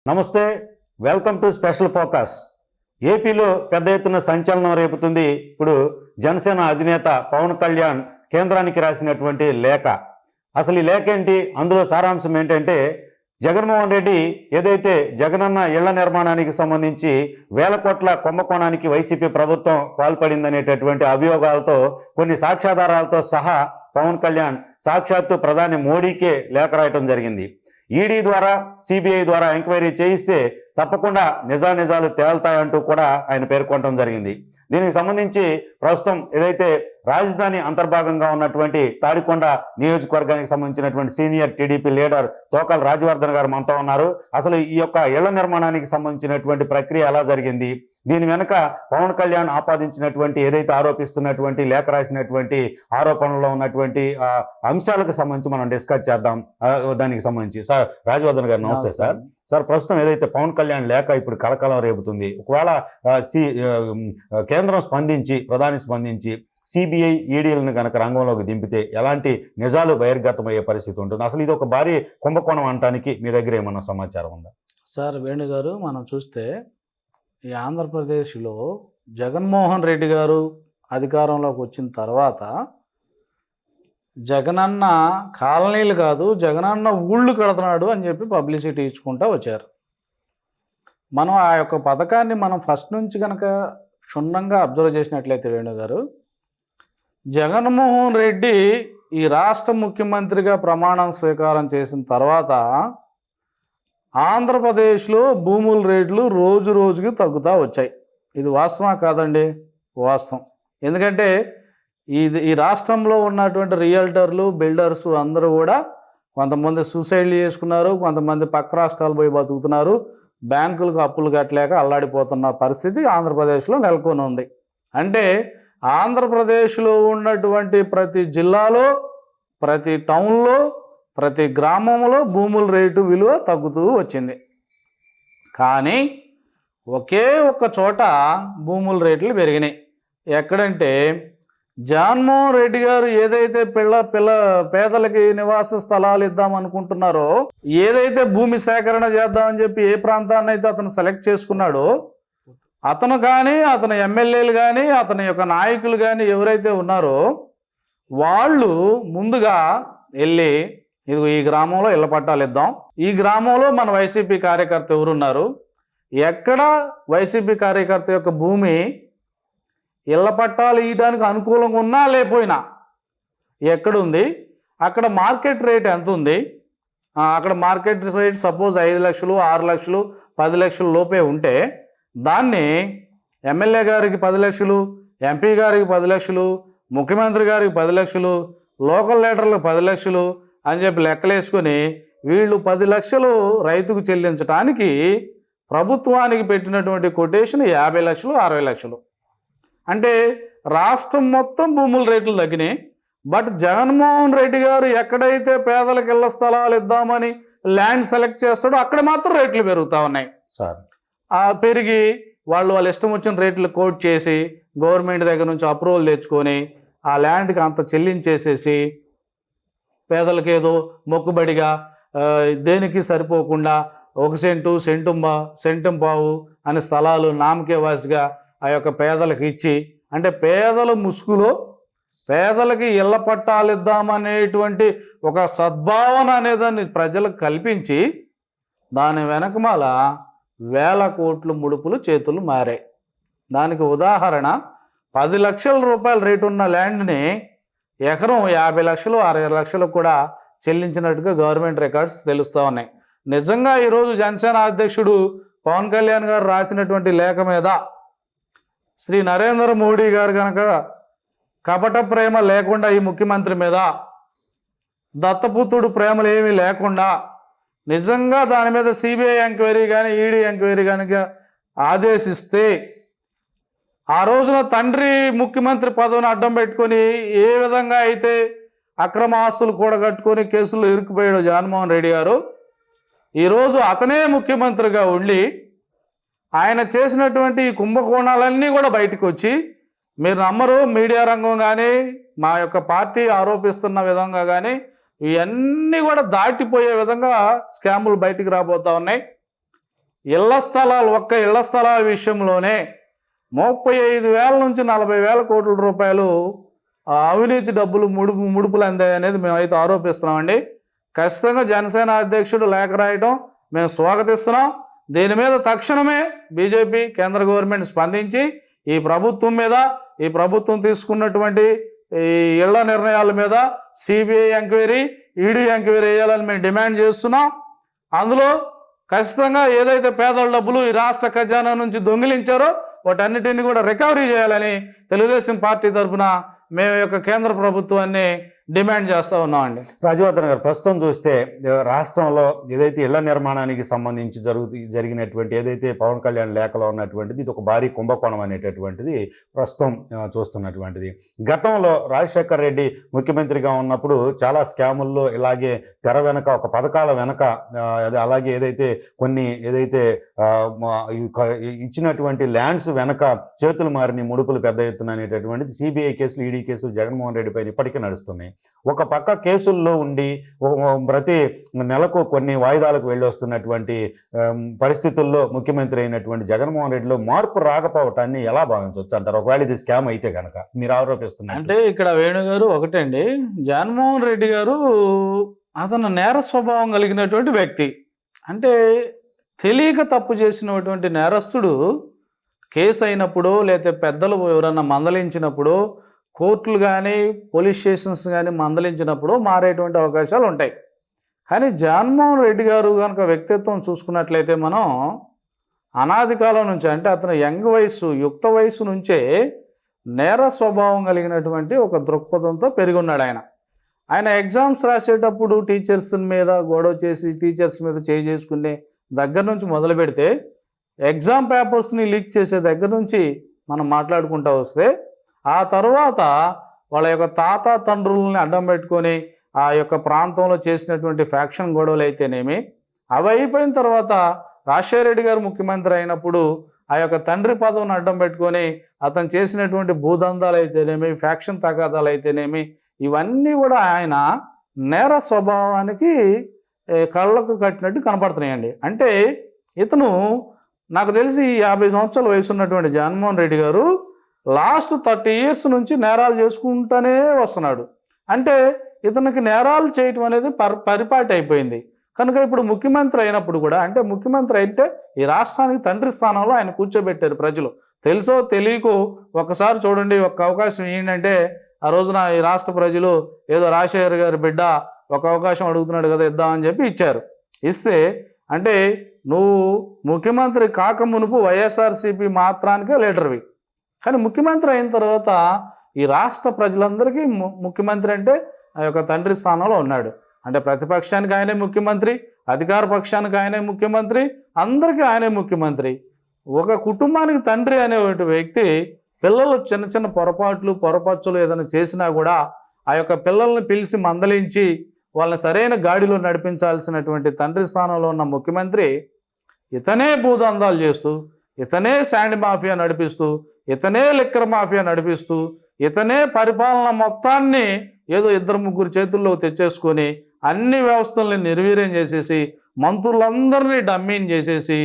నమస్తే, welcome to special focus. ఏపీలో పెద్ద ఎత్తున సంచలనం రేపుతుంది. ఇప్పుడు జనసేన అధినేత పవన్ కళ్యాణ్ కేంద్రానికి రాసినటువంటి లేఖ. అసలు ఈ లేఖ ఏంటి, అందులో సారాంశం ఏంటంటే, జగన్మోహన్ రెడ్డి ఏదైతే జగనన్న ఇళ్ల నిర్మాణానికి సంబంధించి వేల కోట్ల కుంభకోణానికి వైసీపీ ప్రభుత్వం పాల్పడిందనేటటువంటి అభియోగాలతో కొన్ని సాక్ష్యాధారాలతో సహా పవన్ కళ్యాణ్ సాక్షాత్తు ప్రధాని మోడీకే లేఖ రాయటం జరిగింది. ఈడీ ద్వారా సిబిఐ ద్వారా ఎంక్వైరీ చేయిస్తే తప్పకుండా నిజానిజాలు తేల్తాయంటూ కూడా ఆయన పేర్కొనడం జరిగింది. దీనికి సంబంధించి ప్రస్తుతం ఏదైతే రాజధాని అంతర్భాగంగా ఉన్నటువంటి తాడికొండ నియోజకవర్గానికి సంబంధించినటువంటి సీనియర్ టీడీపీ లీడర్ తోకల రాజవర్ధన్ గారు మనతో ఉన్నారు. అసలు ఈ యొక్క ఇళ్ల నిర్మాణానికి సంబంధించినటువంటి ప్రక్రియ ఎలా జరిగింది, దీని వెనుక పవన్ కళ్యాణ్ ఆపాదించినటువంటి ఏదైతే ఆరోపిస్తున్నటువంటి లేఖ రాసినటువంటి ఆరోపణలో ఉన్నటువంటి అంశాలకు సంబంధించి మనం డిస్కస్ చేద్దాం. దానికి సంబంధించి సార్ రాజవర్ధన్ గారు నమస్తే సార్. సార్, ప్రస్తుతం ఏదైతే పవన్ కళ్యాణ్ లేఖ ఇప్పుడు కలకలం రేపుతుంది. ఒకవేళ కేంద్రం స్పందించి ప్రధాని స్పందించి సిబిఐ ఈడీలను కనుక రంగంలోకి దింపితే ఎలాంటి నిజాలు బహిర్గతమయ్యే పరిస్థితి ఉంటుంది? అసలు ఇది ఒక భారీ కుంభకోణం అనటానికి మీ దగ్గర ఏమన్నా సమాచారం ఉందా? సార్ వేణుగారు, మనం చూస్తే ఈ ఆంధ్రప్రదేశ్లో జగన్మోహన్ రెడ్డి గారు అధికారంలోకి వచ్చిన తర్వాత జగనన్న కాలనీలు కాదు, జగనన్న ఊళ్ళు కడుతున్నాడు అని చెప్పి పబ్లిసిటీ ఇచ్చుకుంటూ వచ్చారు. మనం ఆ యొక్క పథకాన్ని మనం ఫస్ట్ నుంచి కనుక క్షుణ్ణంగా అబ్జర్వ్ చేసినట్లయితే వేణుగారు, జగన్మోహన్ రెడ్డి ఈ రాష్ట్ర ముఖ్యమంత్రిగా ప్రమాణం స్వీకారం చేసిన తర్వాత ఆంధ్రప్రదేశ్లో భూముల రేట్లు రోజు రోజుకి తగ్గుతూ వచ్చాయి. ఇది వాస్తవా కాదండి? వాస్తవం. ఎందుకంటే ఈ రాష్ట్రంలో ఉన్నటువంటి రియల్టర్లు, బిల్డర్స్ అందరూ కూడా కొంతమంది సూసైడ్లు చేసుకున్నారు, కొంతమంది పక్క రాష్ట్రాలు పోయి బతుకుతున్నారు, బ్యాంకులకు అప్పులు కట్టలేక అల్లాడిపోతున్న పరిస్థితి ఆంధ్రప్రదేశ్లో నెలకొని ఉంది. అంటే ఆంధ్రప్రదేశ్లో ఉన్నటువంటి ప్రతి జిల్లాలో, ప్రతి టౌన్లో, ప్రతి గ్రామంలో భూముల రేటు విలువ తగ్గుతూ వచ్చింది. కానీ ఒకే ఒక్క చోట భూముల రేట్లు పెరిగినాయి. ఎక్కడంటే, జగన్మోహన్ రెడ్డి గారు ఏదైతే పేదలకి నివాస స్థలాలు ఇద్దామనుకుంటున్నారో, ఏదైతే భూమి సేకరణ చేద్దామని చెప్పి ఏ ప్రాంతాన్ని అయితే అతను సెలెక్ట్ చేసుకున్నాడో, అతను కానీ అతని ఎమ్మెల్యేలు కానీ అతని యొక్క నాయకులు కానీ ఎవరైతే ఉన్నారో వాళ్ళు ముందుగా వెళ్ళి ఇదిగో ఈ గ్రామంలో ఇళ్ల పట్టాలు ఇద్దాం, ఈ గ్రామంలో మన వైసీపీ కార్యకర్త ఎవరున్నారు, ఎక్కడ వైసీపీ కార్యకర్త యొక్క భూమి ఇళ్ల పట్టాలు ఇవ్వడానికి అనుకూలంగా ఉన్నా లేకపోయినా ఎక్కడుంది, అక్కడ మార్కెట్ రేట్ ఎంత ఉంది, అక్కడ మార్కెట్ రేట్ సపోజ్ 5 లక్షలు, 6 లక్షలు, 10 లక్షల లోపే ఉంటే దాన్ని ఎమ్మెల్యే గారికి 10 లక్షలు, ఎంపీ గారికి 10 లక్షలు, ముఖ్యమంత్రి గారికి 10 లక్షలు, లోకల్ లీడర్లకు 10 లక్షలు అని చెప్పి లెక్కలేసుకొని వీళ్ళు 10 లక్షలు రైతుకు చెల్లించడానికి ప్రభుత్వానికి పెట్టినటువంటి కొటేషన్ 50 లక్షలు, 60 లక్షలు. అంటే రాష్ట్రం మొత్తం భూముల రేట్లు తగ్గినాయి. బట్ జగన్మోహన్ రెడ్డి గారు ఎక్కడైతే పేదలకు ఇళ్ల స్థలాలు ఇద్దామని ల్యాండ్ సెలెక్ట్ చేస్తాడో అక్కడ మాత్రం రేట్లు పెరుగుతూ ఉన్నాయి సార్. పెరిగి వాళ్ళ ఇష్టం వచ్చిన రేట్లు కోట్ చేసి గవర్నమెంట్ దగ్గర నుంచి అప్రూవల్ తెచ్చుకొని ఆ ల్యాండ్కి అంత చెల్లించేసేసి పేదలకు ఏదో మొక్కుబడిగా దేనికి సరిపోకుండా 1 సెంటు, సెంటు పావు అనే స్థలాలు నామకే వాసిగా ఆ యొక్క పేదలకు ఇచ్చి, అంటే పేదల ముసుగులో పేదలకి ఇళ్ల పట్టాలు ఇద్దామనేటువంటి ఒక సద్భావన అనేదాన్ని ప్రజలకు కల్పించి దాని వెనకమాల వేల కోట్ల ముడుపులు చేతులు మారాయి. దానికి ఉదాహరణ 10 లక్షల రూపాయల రేటు ఉన్న ల్యాండ్ని ఎకరం 50 లక్షలు, 60 లక్షలు కూడా చెల్లించినట్టుగా గవర్నమెంట్ రికార్డ్స్ తెలుస్తూ ఉన్నాయి. నిజంగా ఈరోజు జనసేన అధ్యక్షుడు పవన్ కళ్యాణ్ గారు రాసినటువంటి లేఖ మీద శ్రీ నరేంద్ర మోడీ గారు కనుక కపట ప్రేమ లేకుండా ఈ ముఖ్యమంత్రి మీద దత్తపుత్రుడు ప్రేమలు ఏమీ లేకుండా నిజంగా దాని మీద సిబిఐ ఎంక్వైరీ కానీ ఈడీ ఎంక్వైరీ కనుక ఆదేశిస్తే, ఆ రోజున తండ్రి ముఖ్యమంత్రి పదవిని అడ్డం పెట్టుకొని ఏ విధంగా అయితే అక్రమ ఆస్తులు కూడగట్టుకొని కేసుల్లో ఇరుక్కుపోయాడు జగన్మోహన్ రెడ్డి గారు, ఈరోజు అతనే ముఖ్యమంత్రిగా ఉండి ఆయన చేసినటువంటి కుంభకోణాలన్నీ కూడా బయటకు వచ్చి, మీరు నమ్మరు, మీడియా రంగం కానీ మా యొక్క పార్టీ ఆరోపిస్తున్న విధంగా కానీ ఇవన్నీ కూడా దాటిపోయే విధంగా స్కాములు బయటికి రాబోతూ ఉన్నాయి. ఒక్క ఇళ్ల స్థలాల విషయంలోనే 35,000 నుంచి 40,000 కోట్ల రూపాయలు అవినీతి డబ్బులు ముడుపులు అందాయి అనేది మేమైతే ఆరోపిస్తున్నామండి. ఖచ్చితంగా జనసేన అధ్యక్షుడు లేఖ రాయటం మేము స్వాగతిస్తున్నాం. దీని మీద తక్షణమే బీజేపీ కేంద్ర గవర్నమెంట్ స్పందించి ఈ ప్రభుత్వం మీద, ఈ ప్రభుత్వం తీసుకున్నటువంటి ఈ ఇళ్ల నిర్ణయాల మీద సిబిఐ ఎంక్వైరీ, ఈడీ ఎంక్వైరీ వేయాలని మేము డిమాండ్ చేస్తున్నాం. అందులో ఖచ్చితంగా ఏదైతే పేదల డబ్బులు ఈ రాష్ట్ర ఖజానా నుంచి దొంగిలించారో వాటన్నిటిని కూడా రికవరీ చేయాలని తెలుగుదేశం పార్టీ తరఫున మేము యొక్క కేంద్ర ప్రభుత్వాన్ని డిమాండ్ చేస్తూ ఉన్నామండి. రాజవర్ధన్ గారు, ప్రస్తుతం చూస్తే రాష్ట్రంలో ఏదైతే ఇళ్ల నిర్మాణానికి సంబంధించి జరిగినటువంటి ఏదైతే పవన్ కళ్యాణ్ లేఖలో ఉన్నటువంటిది ఇది ఒక భారీ కుంభకోణం అనేటటువంటిది ప్రస్తుతం చూస్తున్నటువంటిది. గతంలో రాజశేఖర్ రెడ్డి ముఖ్యమంత్రిగా ఉన్నప్పుడు చాలా స్కాముల్లో ఇలాగే తెర వెనక ఒక పథకాల వెనక అలాగే ఏదైతే ఇచ్చినటువంటి ల్యాండ్స్ వెనక చేతులు మారిన ముడుపులు పెద్ద ఎత్తున అనేటటువంటిది సిబిఐ కేసులు, ఈడీ కేసులు జగన్మోహన్ రెడ్డి పైన ఇప్పటికీ నడుస్తున్నాయి. ఒక పక్క కేసుల్లో ఉండి ప్రతి నెలకు కొన్ని వాయిదాలకు వెళ్ళి వస్తున్నటువంటి పరిస్థితుల్లో ముఖ్యమంత్రి అయినటువంటి జగన్మోహన్ రెడ్డిలో మార్పు రాకపోవటాన్ని ఎలా భావించవచ్చు అంటారు? ఒకవేళ ఇది స్కామ్ అయితే కనుక మీరు ఆరోపిస్తున్నారు. అంటే ఇక్కడ వేణుగారు ఒకటండి, జగన్మోహన్ రెడ్డి గారు అతను నేర స్వభావం కలిగినటువంటి వ్యక్తి. అంటే తెలియక తప్పు చేసినటువంటి నేరస్తుడు కేసు అయినప్పుడు లేకపోతే పెద్దలు ఎవరన్నా మందలించినప్పుడు, కోర్టులు కానీ పోలీస్ స్టేషన్స్ కానీ మందలించినప్పుడు మారేటువంటి అవకాశాలు ఉంటాయి. కానీ జగన్మోహన్ రెడ్డి గారు కనుక వ్యక్తిత్వం చూసుకున్నట్లయితే మనం అనాది కాలం నుంచి, అంటే అతను యుక్త వయసు నుంచే నేర స్వభావం కలిగినటువంటి ఒక దృక్పథంతో పెరిగి ఉన్నాడు. ఆయన ఎగ్జామ్స్ రాసేటప్పుడు టీచర్స్ మీద గొడవ చేసి టీచర్స్ మీద చేసుకునే దగ్గర నుంచి మొదలు పెడితే, ఎగ్జామ్ పేపర్స్ని లీక్ చేసే దగ్గర నుంచి మనం మాట్లాడుకుంటూ వస్తే, ఆ తర్వాత వాళ్ళ యొక్క తాత తండ్రులని అడ్డం పెట్టుకొని ఆ యొక్క ప్రాంతంలో చేసినటువంటి ఫ్యాక్షన్ గొడవలు అయితేనేమి, అవి అయిపోయిన తర్వాత రాజశేఖర రెడ్డి గారు ముఖ్యమంత్రి అయినప్పుడు ఆ యొక్క తండ్రి పదవిని అడ్డం పెట్టుకొని అతను చేసినటువంటి భూదందాలు అయితేనేమి, ఫ్యాక్షన్ తగాదాలు అయితేనేమి, ఇవన్నీ కూడా ఆయన నేర స్వభావానికి కళ్ళకు కట్టినట్టు కనపడుతున్నాయండి. అంటే ఇతను నాకు తెలిసి 50 సంవత్సరాల వయసు ఉన్నటువంటి జగన్మోహన్ రెడ్డి గారు లాస్ట్ 30 years నుంచి నేరాలు చేసుకుంటూనే వస్తున్నాడు. అంటే ఇతనికి నేరాలు చేయటం అనేది పరిపాటి అయిపోయింది. కనుక ఇప్పుడు ముఖ్యమంత్రి అయినప్పుడు కూడా, అంటే ముఖ్యమంత్రి అయితే ఈ రాష్ట్రానికి తండ్రి స్థానంలో ఆయన కూర్చోబెట్టారు ప్రజలు. తెలుసో తెలియకో ఒకసారి చూడండి, ఒక్క అవకాశం ఏంటంటే ఆ రోజున ఈ రాష్ట్ర ప్రజలు ఏదో రాజశేఖర్ గారి బిడ్డ ఒక అవకాశం అడుగుతున్నాడు కదా ఇద్దామని చెప్పి ఇచ్చారు. ఇస్తే అంటే నువ్వు ముఖ్యమంత్రి కాక మునుపు వైఎస్ఆర్సీపీ మాత్రానికే లీడర్వి, కానీ ముఖ్యమంత్రి అయిన తర్వాత ఈ రాష్ట్ర ప్రజలందరికీ ముఖ్యమంత్రి అంటే ఆ యొక్క తండ్రి స్థానంలో ఉన్నాడు. అంటే ప్రతిపక్షానికి ఆయనే ముఖ్యమంత్రి, అధికార పక్షానికి ఆయనే ముఖ్యమంత్రి, అందరికీ ఆయనే ముఖ్యమంత్రి. ఒక కుటుంబానికి తండ్రి అనే వ్యక్తి పిల్లలు చిన్న చిన్న పొరపాట్లు ఏదైనా చేసినా కూడా ఆ యొక్క పిల్లల్ని పిలిచి మందలించి వాళ్ళని సరైన గాడిలో నడిపించాల్సినటువంటి తండ్రి స్థానంలో ఉన్న ముఖ్యమంత్రి ఇతనే భూదందాలు చేస్తూ, ఇతనే శాండ్ మాఫియా నడిపిస్తూ, ఇతనే లిక్కర్ మాఫియా నడిపిస్తూ, ఇతనే పరిపాలన మొత్తాన్ని ఏదో 2-3 చేతుల్లో తెచ్చేసుకొని అన్ని వ్యవస్థల్ని నిర్వీర్యం చేసేసి మంత్రులందరినీ డమ్మీని చేసేసి